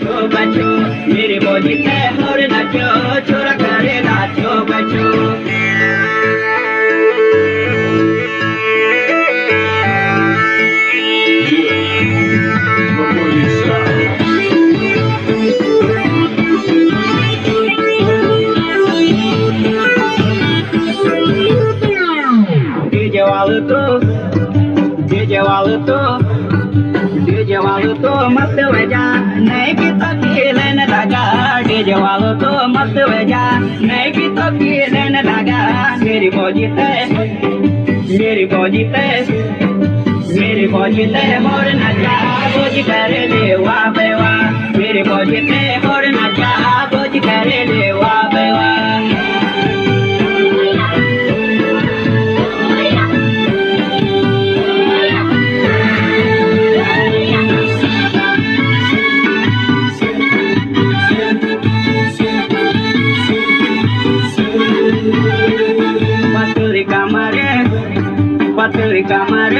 नाचो बच्चो मेरे बोझी पे मोर नाचो छोरा करे नाचो बच्चो डीजे वालों तो मस्त वजा नहीं की तो खेलने लगा डीजे वालों तो मस्त वजा नहीं की तो खेलने लगा मेरी फौजी ते मोर नचा बोझ करे देवा बेवा मेरी फौजी ते मोर नचा बोझ करे देवा बेवा पतली कमर